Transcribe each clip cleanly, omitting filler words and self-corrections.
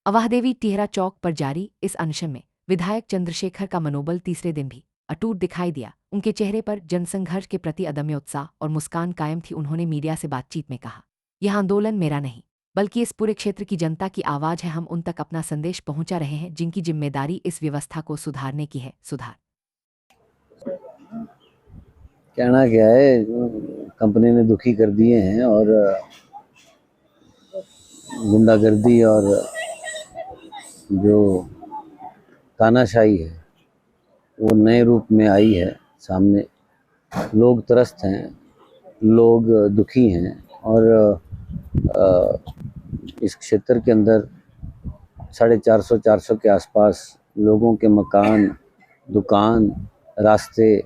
अवाहदेवी टिहरा चौक पर जारी इस अनशन में विधायक चंद्रशेखर का मनोबल तीसरे दिन भी अटूट दिखाई दिया। उनके चेहरे पर जनसंघर्ष के प्रति अदम्य उत्साह और मुस्कान कायम थी। उन्होंने मीडिया से बातचीत में कहा, यह आंदोलन मेरा नहीं बल्कि इस पूरे क्षेत्र की जनता की आवाज़ है। हम उन तक अपना संदेश पहुंचा रहे हैं जिनकी जिम्मेदारी इस व्यवस्था को सुधारने की है। सुधार कहना क्या है, कंपनी ने दुखी कर दिए हैं और गुंडागर्दी और जो तानाशाही है वो नए रूप में आई है सामने। लोग त्रस्त हैं, लोग दुखी हैं और इस क्षेत्र के अंदर 450 के आसपास लोगों के मकान, दुकान, रास्ते,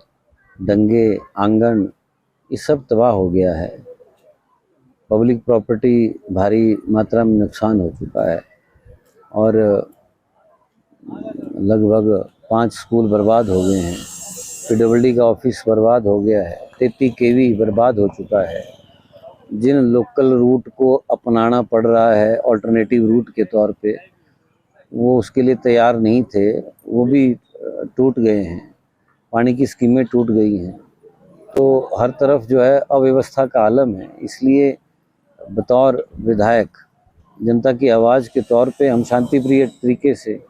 दंगे, आंगन, ये सब तबाह हो गया है। पब्लिक प्रॉपर्टी भारी मात्रा में नुकसान हो चुका है और लगभग 5 स्कूल बर्बाद हो गए हैं। पीडब्ल्यूडी का ऑफिस बर्बाद हो गया है। 33 केवी बर्बाद हो चुका है। जिन लोकल रूट को अपनाना पड़ रहा है ऑल्टरनेटिव रूट के तौर पे, वो उसके लिए तैयार नहीं थे, वो भी टूट गए हैं। पानी की स्कीमें टूट गई हैं। तो हर तरफ जो है अव्यवस्था का आलम है। इसलिए बतौर विधायक जनता की आवाज़ के तौर पे हम शांतिप्रिय तरीके से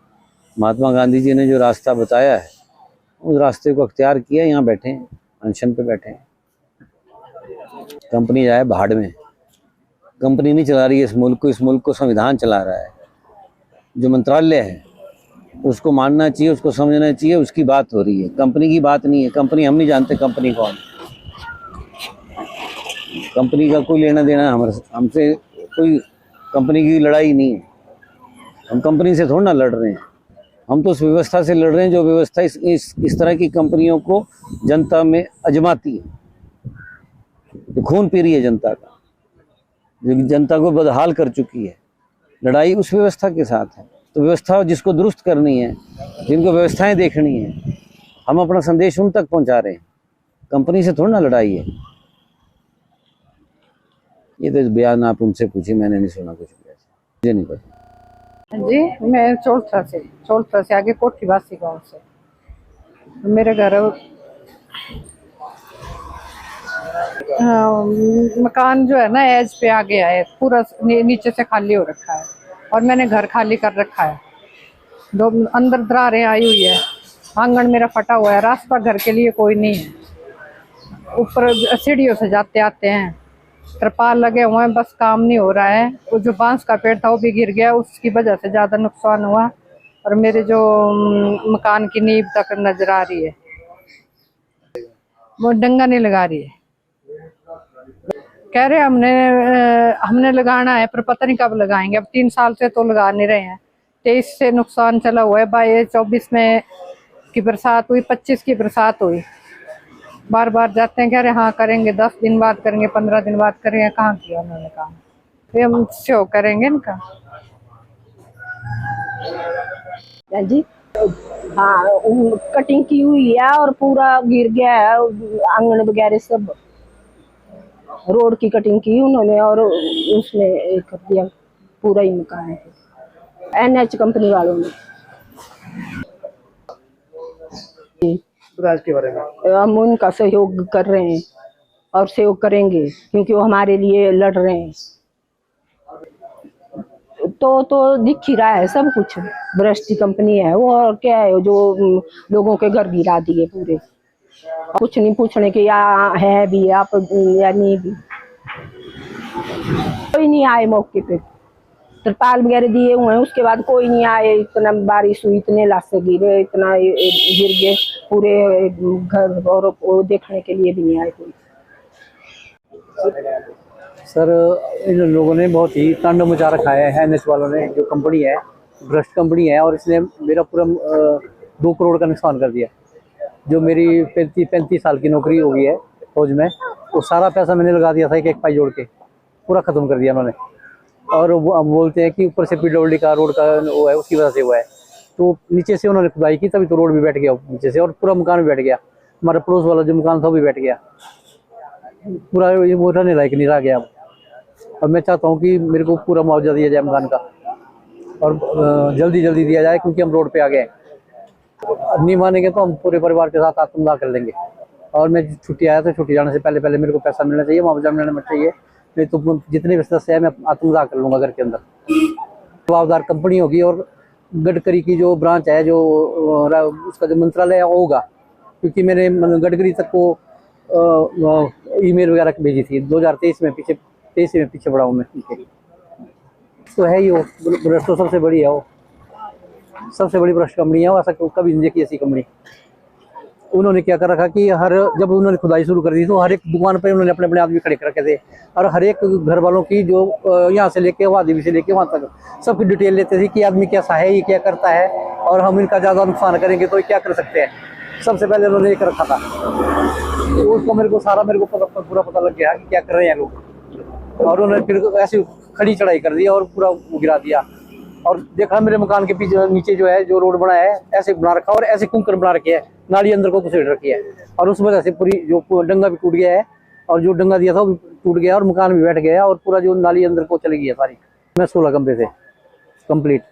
महात्मा गांधी जी ने जो रास्ता बताया है उस रास्ते को अख्तियार किया। यहाँ बैठे हैं, अनशन पे बैठे हैं। कंपनी जाए भाड़ में। कंपनी नहीं चला रही है इस मुल्क को, इस मुल्क को संविधान चला रहा है। जो मंत्रालय है उसको मानना चाहिए, उसको समझना चाहिए, उसकी बात हो रही है, कंपनी की बात नहीं है। कंपनी हम नहीं जानते कंपनी कौन, कंपनी का कोई लेना देना हमसे कोई कंपनी की लड़ाई नहीं है। हम कंपनी से थोड़ा ना लड़ रहे हैं, हम तो उस व्यवस्था से लड़ रहे हैं जो व्यवस्था इस तरह की कंपनियों को जनता में अजमाती है, जो खून पी रही है जनता का, जो जनता को बदहाल कर चुकी है। लड़ाई उस व्यवस्था के साथ है। तो व्यवस्था जिसको दुरुस्त करनी है, जिनको व्यवस्थाएं देखनी है, हम अपना संदेश उन तक पहुंचा रहे हैं। कंपनी से थोड़ा ना लड़ाई है। ये तो बयान आप उनसे पूछिए, मैंने नहीं सुना कुछ भी ऐसा, मुझे नहीं पता जी। मैं चौलथा से आगे कोठीवासी गांव से। मेरे घर मकान जो है ना एज पे आ गया है, पूरा नीचे से खाली हो रखा है और मैंने घर खाली कर रखा है। दो अंदर दरारें आई हुई है, आंगन मेरा फटा हुआ है, रास्ता घर के लिए कोई नहीं है। ऊपर सीढ़ियों से जाते आते हैं, त्रिपाल लगे हुए हैं, बस काम नहीं हो रहा है। वो जो बांस का पेड़ था वो भी गिर गया, उसकी वजह से ज़्यादा नुकसान हुआ और मेरे जो मकान की नींव तक नजर आ रही है, वो डंगा नहीं लगा रही है। कह रहे हमने लगाना है पर पता नहीं कब लगाएंगे। अब 3 साल से तो लगा नहीं रहे हैं। 23 से नुकसान चला हुआ है। 24 में की बरसात हुई, 25 की बरसात हुई। बार बार जाते हैं, कह रहे हाँ करेंगे, 10 दिन बाद करेंगे, 15 दिन बाद करेंगे। कहाँ किया उन्होंने काम? फिर हम शो करेंगे इनका जी। हाँ, कटिंग की हुई है और पूरा गिर गया है, आंगन वगैरह सब। रोड की कटिंग की उन्होंने और उसमें कर दिया पूरा ही मकान है। NH कंपनी वालों ने। के बारे में हम उनका सहयोग कर रहे हैं और सहयोग करेंगे क्योंकि वो हमारे लिए लड़ रहे हैं। तो दिख ही रहा है सब कुछ। भ्रष्ट कंपनी है वो, और क्या है जो लोगों के घर गिरा दिए पूरे। कुछ नहीं पूछने के, या है भी आप या नहीं भी। कोई नहीं आए मौके पे। त्रिपाल वगैरह दिए हुए हैं, उसके बाद कोई नहीं आए। इतना बारिश हुई, इतने लाशें गिरे, इतना गिर गए पूरे घर, और वो देखने के लिए भी नहीं आए कोई। सर, इन लोगों ने बहुत ही तांडव मचा रखा है NH वालों ने। जो कंपनी है भ्रष्ट कंपनी है और इसने मेरा पूरा 2 करोड़ का नुकसान कर दिया। जो मेरी 35 साल की नौकरी हो गई है फौज में, वो सारा पैसा मैंने लगा दिया था एक पाई जोड़ के, पूरा ख़त्म कर दिया उन्होंने। और वो अब बोलते हैं कि ऊपर से पीडब्ल्यूडी का रोड का वो है, उसकी वजह से हुआ है। तो नीचे से उन्होंने खुदाई की, तभी तो रोड भी बैठ गया नीचे से, और पूरा मकान भी बैठ गया। हमारा पड़ोस वाला जो मकान था वो भी बैठ गया पूरा। ये वो रहने लायक नहीं रह गया। अब मैं चाहता हूँ कि मेरे को पूरा मुआवजा दिया जाए मकान का, और जल्दी जल्दी दिया जाए, क्योंकि हम रोड पे आ गए हैं। नहीं मानेंगे तो हम पूरे परिवार के साथ आत्मदाह कर लेंगे। और मैं छुट्टी आया तो छुट्टी जाने से पहले पहले मेरे को पैसा मिलना चाहिए, मुआवजा मिलना चाहिए, नहीं तो जितने भी सदस्य है मैं आत्मदाह कर लूँगा घर के अंदर। जवाबदार कंपनी होगी और गडकरी की जो ब्रांच है, जो उसका जो मंत्रालय है वो होगा, क्योंकि मैंने गडकरी तक को ईमेल वगैरह भेजी थी 2023 में, पीछे 23 में पीछे बढ़ा हूँ मैं। तो है ही वो भ्रष्ट, तो सबसे बड़ी है वो, सबसे बड़ी भ्रष्ट कंपनी है वो। ऐसा कभी नहीं देखी ऐसी कंपनी। उन्होंने क्या कर रखा कि जब उन्होंने खुदाई शुरू कर दी तो हर एक दुकान पर उन्होंने अपने अपने आदमी खड़े कर रखे थे, और हर एक घर वालों की जो यहाँ से लेके वादी से लेके वहाँ तक सबकी डिटेल लेते थे कि आदमी कैसा है, ये क्या करता है, और हम इनका ज़्यादा नुकसान करेंगे तो ये क्या कर सकते हैं। सबसे पहले उन्होंने ये कर रखा था, तो उसको मेरे को पूरा पता लग गया कि क्या कर रहे हैं लोग। और उन्होंने फिर ऐसी खड़ी चढ़ाई कर दी और पूरा गिरा दिया। और देखा मेरे मकान के पीछे नीचे जो है, जो रोड बना है ऐसे बना रखा, और ऐसे कुंकर बना रखे है, नाली अंदर को घुसेड़ रखी है, और उस वजह से पूरी जो डंगा भी टूट गया है, और जो डंगा दिया था वो भी टूट गया, और मकान भी बैठ गया, और पूरा जो नाली अंदर को चली गई है सारी। मैं 16 कमरे थे कंप्लीट।